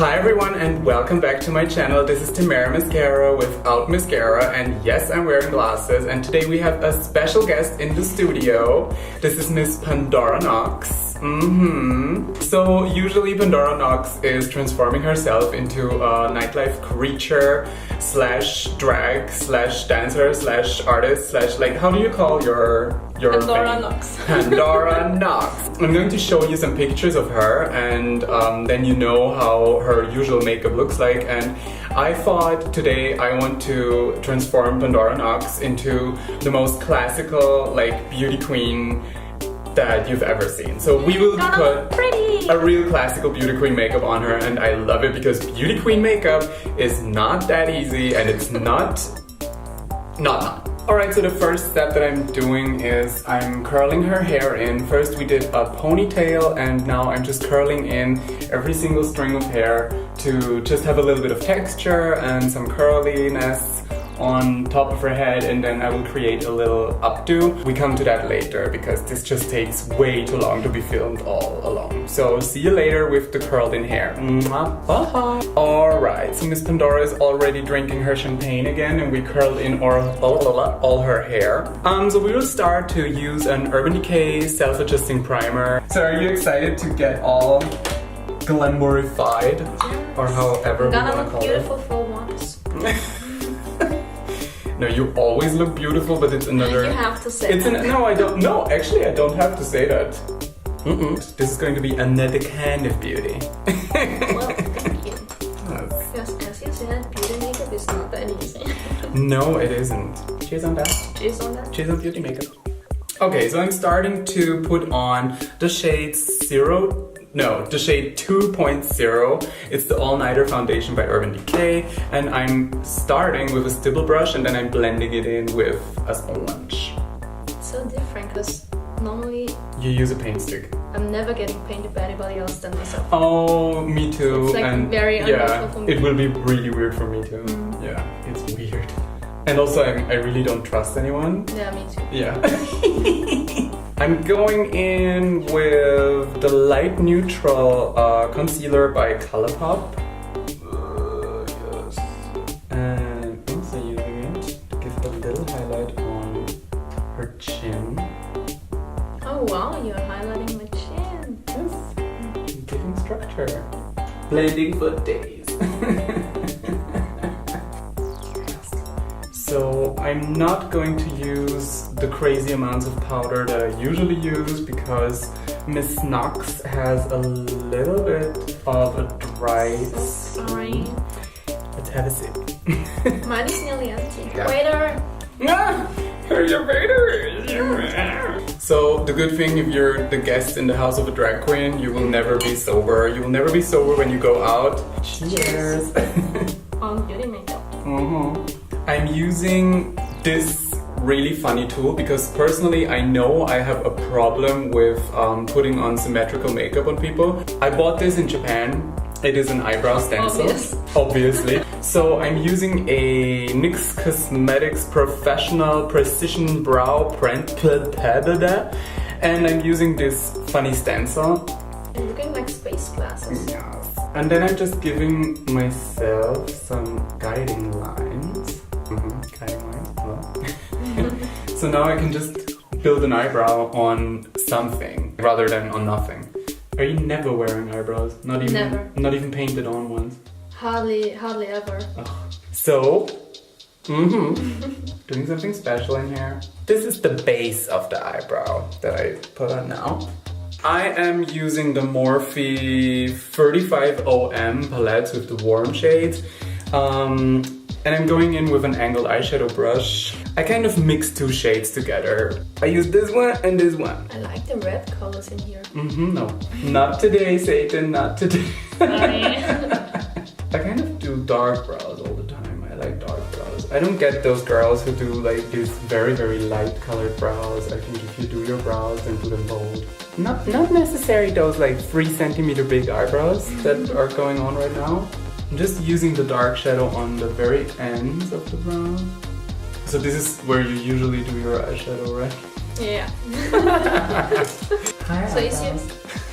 Hi everyone and welcome back to my channel. This is Tamara Mascara without mascara, and yes, I'm wearing glasses, and today we have a special guest in the studio. This is Miss Pandora Nox. So usually Pandora Nox is transforming herself into a nightlife creature slash drag slash dancer slash artist slash, like, how do you call your Pandora thing? Nox. Pandora Nox. I'm going to show you some pictures of her, and then you know how her usual makeup looks like. And I thought today I want to transform Pandora Nox into the most classical, like, beauty queen that you've ever seen. So we will put a real classical beauty queen makeup on her, and I love it because beauty queen makeup is not that easy, and it's not. Alright, so the first step that I'm doing is I'm curling her hair in. First we did a ponytail, and now I'm just curling in every single string of hair to just have a little bit of texture and some curliness on top of her head, and then I will create a little updo. We come to that later because this just takes way too long to be filmed all along. So see you later with the curled in hair. Bye. Alright, so Miss Pandora is already drinking her champagne again, and we curled in all her hair. So we will start to use an Urban Decay self-adjusting primer. So are you excited to get all glamourified? Yes. Or however we want to Gonna look call beautiful for once. No, you always look beautiful, but it's another... You have to say that. No, I don't. No, actually, I don't have to say that. This is going to be another kind of beauty. Well, thank you. Yes. Yes, as you said, beauty makeup is not that easy. No, it isn't. Cheers on that. Cheers on that. Cheers on beauty makeup. Okay, so I'm starting to put on the shade the shade 2.0. It's the All-Nighter Foundation by Urban Decay, and I'm starting with a stipple brush, and then I'm blending it in with a sponge. It's so different because normally You use a paint stick. I'm never getting painted by anybody else than myself. Oh, me too. It's like and very unusual for me. It will be really weird for me too. Yeah, it's weird. And also, I really don't trust anyone. Yeah, me too. Yeah. I'm going in with the light neutral concealer by Colourpop. Yes. And also using it to give a little highlight on her chin. Oh wow, you're highlighting my chin. Yes. Giving structure. Blending for days. So I'm not going to use the crazy amounts of powder that I usually use because Miss Nox has a little bit of a dry So sorry. Let's have a sip. Mine is nearly empty. Yeah. Waiter! Your waiter! So the good thing, if you're the guest in the house of a drag queen, you will never be sober. You will never be sober when you go out. Cheers! On beauty makeup. I'm using this really funny tool because personally I know I have a problem with putting on symmetrical makeup on people. I bought this in Japan. It is an eyebrow stencil. Obviously. So I'm using a NYX Cosmetics Professional Precision Brow Print, and I'm using this funny stencil. You're looking like space glasses. Yes. And then I'm just giving myself some guiding lines. Guiding lines. Hello. So now I can just build an eyebrow on something rather than on nothing. Are you never wearing eyebrows? Not even painted on ones? Hardly ever. So, doing something special in here. This is the base of the eyebrow that I put on now. I am using the Morphe 35OM palettes with the warm shades. And I'm going in with an angled eyeshadow brush. I kind of mix two shades together. I use this one and this one. I like the red colors in here. No. Not today, Satan, not today. Sorry. I kind of do dark brows all the time. I like dark brows. I don't get those girls who do like these very, very light colored brows. I think if you do your brows, then do them bold. Not necessarily those like 3 centimeter big eyebrows that are going on right now. I'm just using the dark shadow on the very ends of the brows. So this is where you usually do your eyeshadow, right? Yeah. Hi, So it's yours.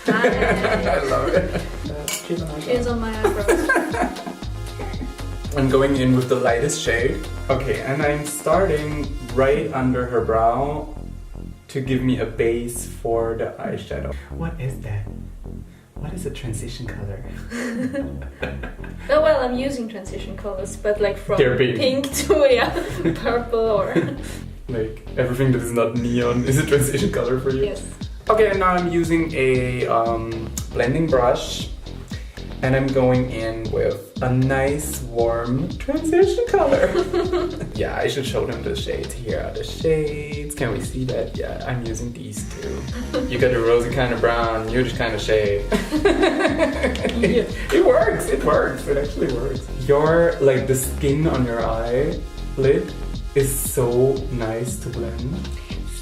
I love it. Cheese on my Cheese on my eyebrows. I'm going in with the lightest shade. Okay, and I'm starting right under her brow to give me a base for the eyeshadow. What is that? What is a transition color? Oh well, I'm using transition colors, but like from They're big. pink to purple or... Like everything that is not neon is a transition color for you? Yes. Okay, and now I'm using a blending brush and I'm going in with a nice warm transition color. Yeah, I should show them the shades. Here are the shades. Can we see that? Yeah, I'm using these two. You got the rosy kind of brown, huge kind of shade. It works, it works, it actually works. Like the skin on your eyelid is so nice to blend.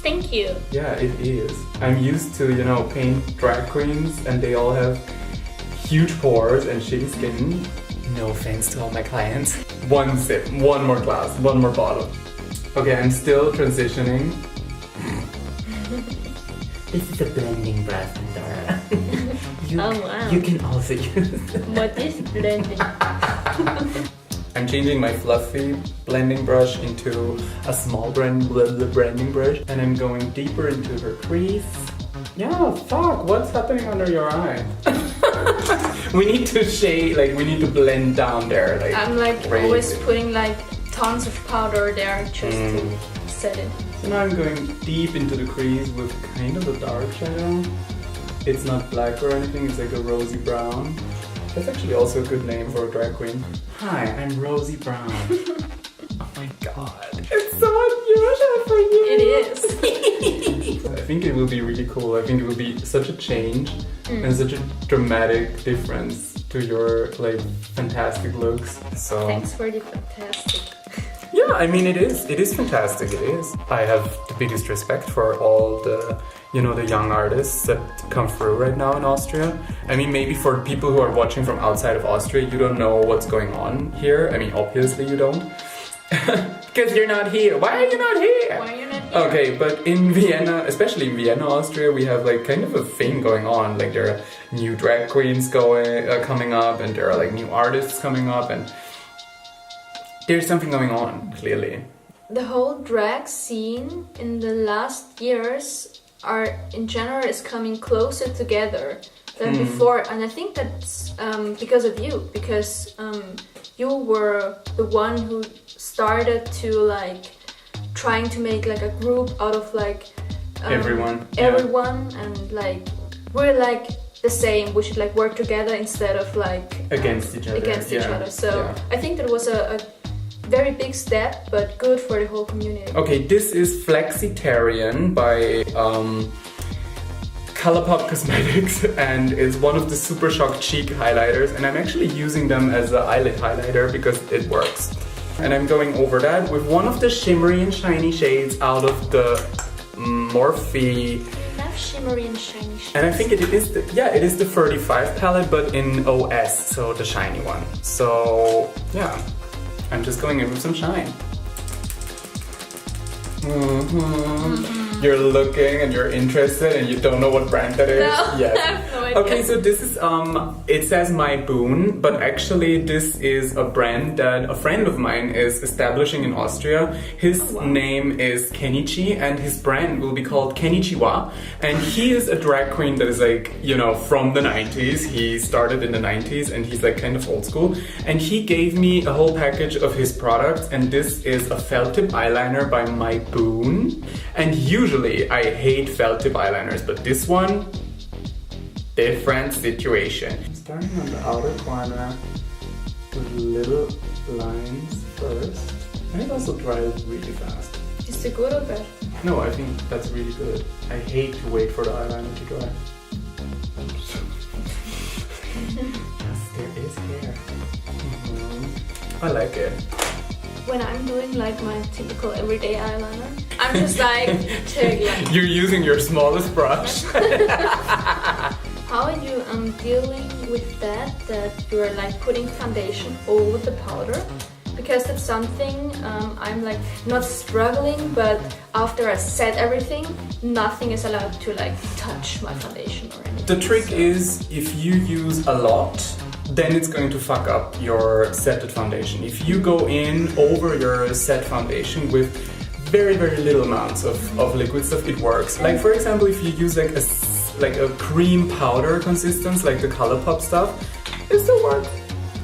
Thank you. Yeah, it is. I'm used to, paint drag queens and they all have huge pores and shitty skin. No offense to all my clients. One sip, one more glass, one more bottle. Okay, I'm still transitioning. This is a blending brush, Pandora. Oh wow. You can also use it. What is blending? I'm changing my fluffy blending brush into a small blending brush and I'm going deeper into her crease. Yeah, fuck, what's happening under your eye? We need to shade, we need to blend down there. I'm always putting tons of powder there just to set it. So now I'm going deep into the crease with kind of a dark shadow. It's not black or anything, it's like a rosy brown. That's actually also a good name for a drag queen. Hi, I'm Rosy Brown. Oh my god, it's so unusual for you. It is. I think it will be really cool. I think it will be such a change and such a dramatic difference to your fantastic looks. So thanks for the fantastic. yeah, I mean it is fantastic. It is. I have the biggest respect for all the the young artists that come through right now in Austria. I mean, maybe for people who are watching from outside of Austria, you don't know what's going on here. I mean, obviously you don't. Because you're not here. Why are you not here? Why are you not here? Okay, but in Vienna, especially in Vienna, Austria, we have kind of a thing going on. There are new drag queens coming up, and there are new artists coming up, and there's something going on, clearly. The whole drag scene in the last years in general is coming closer together than before, and I think that's because of you, because you were the one who started to trying to make a group out of everyone, and we're the same. We should work together instead of against each other. So I think that was a very big step, but good for the whole community. Okay, this is Flexitarian by Colourpop Cosmetics, and it's one of the Super Shock Cheek highlighters, and I'm actually using them as an eyelid highlighter because it works. And I'm going over that with one of the shimmery and shiny shades out of the Morphe. I love shimmery and shiny shades. And I think it is the 35 palette, but in OS, so the shiny one. So yeah. I'm just going in with some shine. You're looking and you're interested and you don't know what brand that is? No, yes. I have no idea. Okay, so this is, it says My Boon, but actually this is a brand that a friend of mine is establishing in Austria. His name is Kenichi and his brand will be called Kenichiwa. And he is a drag queen that is from the 90s. He started in the 90s and he's kind of old school. And he gave me a whole package of his products, and this is a felt tip eyeliner by My Boon. And usually I hate felt tip eyeliners, but this one, different situation. Starting on the outer corner with little lines first. And it also dries really fast. Is it good or bad? No, I think that's really good. I hate to wait for the eyeliner to dry. Yes, there is hair. I like it. When I'm doing my typical everyday eyeliner, I'm just taking You're using your smallest brush. How are you dealing with that you're putting foundation over the powder? Because that's something I'm not struggling, but after I set everything, nothing is allowed to touch my foundation or anything. The trick is if you use a lot then it's going to fuck up your setted foundation. If you go in over your set foundation with very little amounts of liquid stuff, it works. Like for example, if you use like a cream powder consistency, like the ColourPop stuff, it still works.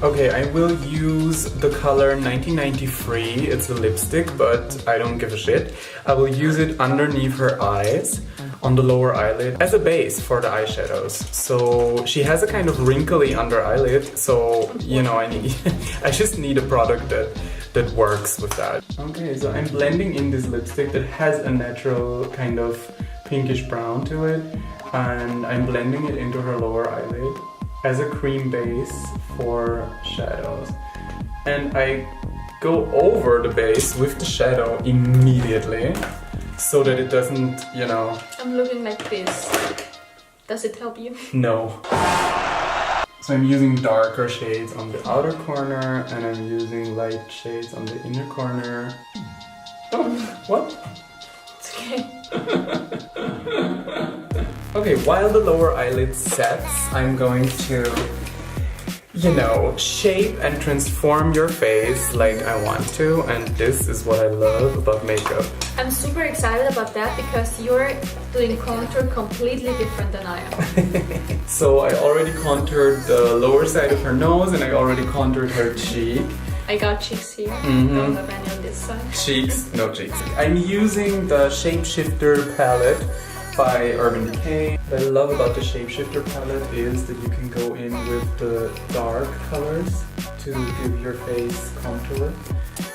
Okay, I will use the color 1993. It's a lipstick, but I don't give a shit. I will use it underneath her eyes, on the lower eyelid, as a base for the eyeshadows. So she has a kind of wrinkly under eyelid, so you know, I just need a product that works with that. Okay, so I'm blending in this lipstick that has a natural kind of pinkish brown to it, and I'm blending it into her lower eyelid as a cream base for shadows. And I go over the base with the shadow immediately so that it doesn't, you know... I'm looking like this. Does it help you? No. So I'm using darker shades on the outer corner and I'm using light shades on the inner corner. Oh, what? It's okay. Okay, while the lower eyelid sets, I'm going to, you know, shape and transform your face like I want to, and this is what I love about makeup. I'm super excited about that because you're doing contour completely different than I am. So I already contoured the lower side of her nose and I already contoured her cheek. I got cheeks here, don't have any on this side. Cheeks, no cheeks. I'm using the Shapeshifter palette by Urban Decay. What I love about the Shapeshifter palette is that you can go in with the dark colors to give your face contour,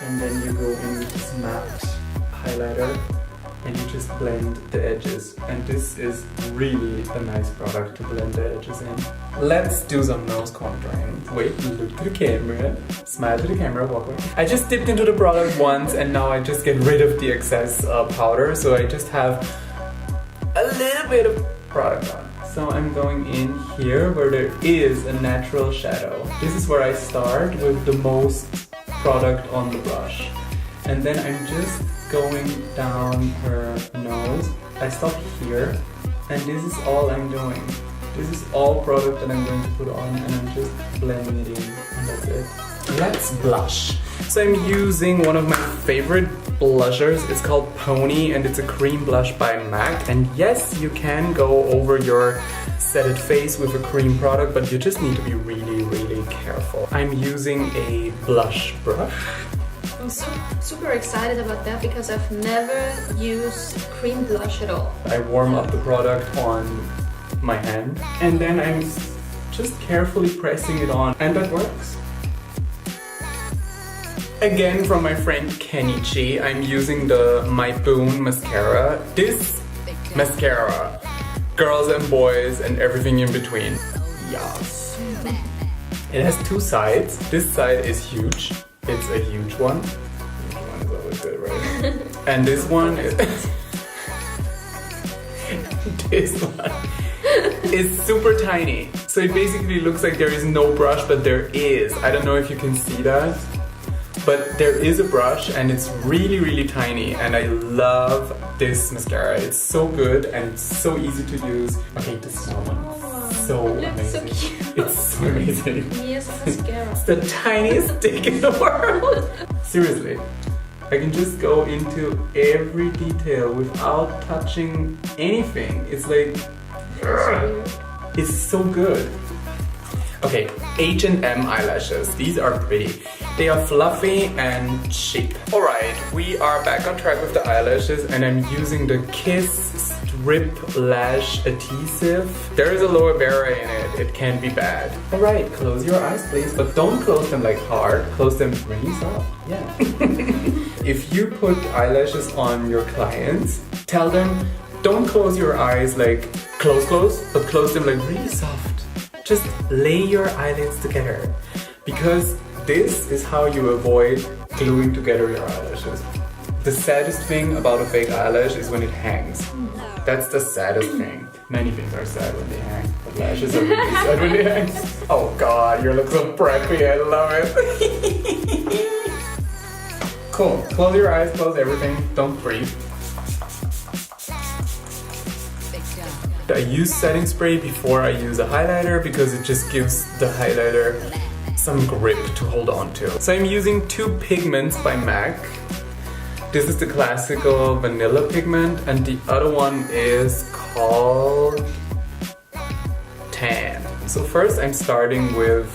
and then you go in with this matte highlighter and you just blend the edges, and this is really a nice product to blend the edges in. Let's do some nose contouring. Wait, look to the camera, smile to the camera, walk away. I just dipped into the product once and now I just get rid of the excess powder, so I just have a little bit of product on. So I'm going in here where there is a natural shadow. This is where I start with the most product on the brush. And then I'm just going down her nose. I stop here and this is all I'm doing. This is all product that I'm going to put on and I'm just blending it in and that's it. Let's blush. So I'm using one of my favorite blushers. It's called Pony and it's a cream blush by MAC. And yes, you can go over your setted face with a cream product, but you just need to be really careful. I'm using a blush brush. I'm super excited about that because I've never used cream blush at all. I warm up the product on my hand and then I'm just carefully pressing it on, and that works. Again, from my friend Kenichi, I'm using the My Boon mascara. This mascara, girls and boys and everything in between. Yes. It has two sides. This side is huge. It's a huge one. Huge one is always good, right? And this one is... this one is super tiny. So it basically looks like there is no brush, but there is. I don't know if you can see that. But there is a brush and it's really tiny, and I love this mascara. It's so good and it's so easy to use. Okay, this small one. So amazing. So cute. It's so amazing. Yes, mascara. It's the tiniest stick in the world. Seriously. I can just go into every detail without touching anything. It's like... it's so good. Okay, H&M eyelashes. These are pretty. They are fluffy and cheap. Alright, we are back on track with the eyelashes and I'm using the Kiss Strip Lash Adhesive. There is aloe vera in it. It can be bad. Alright, close your eyes please, but don't close them like hard. Close them really soft. Yeah. If you put eyelashes on your clients, tell them don't close your eyes like close, but close them like really soft. Just lay your eyelids together, because this is how you avoid gluing together your eyelashes. The saddest thing about a fake eyelash is when it hangs. That's the saddest thing. Many things are sad when they hang, but lashes are really sad when they hang. Oh god, you look so preppy, I love it. Cool, close your eyes, close everything, don't breathe. I use setting spray before I use a highlighter because it just gives the highlighter some grip to hold on to. So I'm using two pigments by MAC. This is the classical vanilla pigment and the other one is called Tan. So first I'm starting with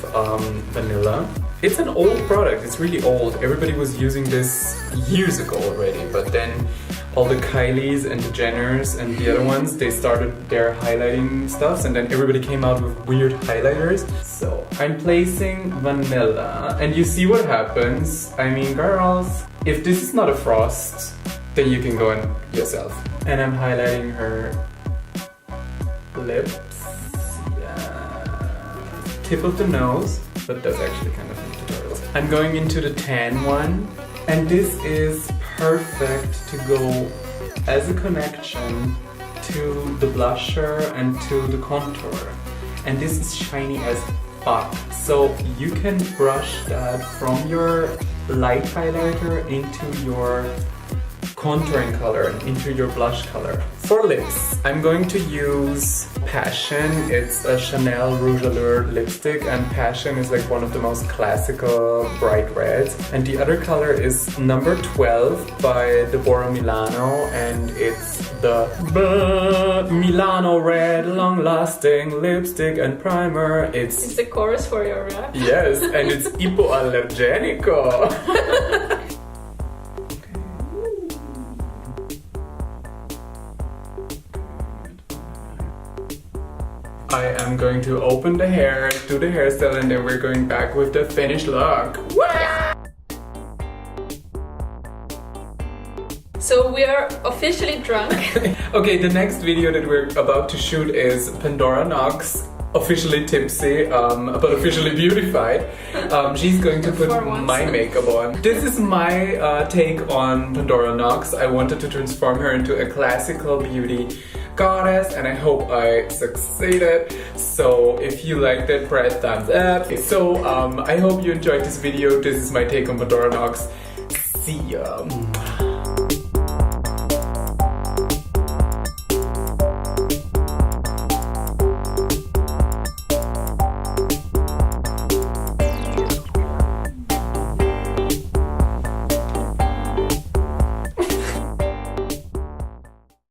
vanilla. It's an old product, it's really old. Everybody was using this years ago already, but then all the Kylies and the Jenners and the other ones, they started their highlighting stuffs and then everybody came out with weird highlighters. So I'm placing vanilla and you see what happens. I mean, girls, if this is not a frost, then you can go in yourself. And I'm highlighting her lips, yeah, tip of the nose, but that's actually kind of in tutorials. I'm going into the tan one and this is perfect to go as a connection to the blusher and to the contour. And this is shiny as fuck. So you can brush that from your light highlighter into your contouring color and into your blush color. For lips, I'm going to use Passion. It's a Chanel Rouge Allure lipstick and Passion is like one of the most classical bright reds. And the other color is number 12 by Deborah Milano and it's the Milano Red Long Lasting Lipstick and Primer. It's the chorus for your rap. Yes, and it's hypoallergenico. I am going to open the hair, do the hairstyle, and then we're going back with the finished look. So we are officially drunk. Okay, the next video that we're about to shoot is Pandora Nox, officially tipsy, but officially beautified. She's going to put my makeup on. This is my take on Pandora Nox. I wanted to transform her into a classical beauty goddess and I hope I succeeded. So if you liked it, press thumbs up. So I hope you enjoyed this video. This is my take on Pandora Nox. See ya.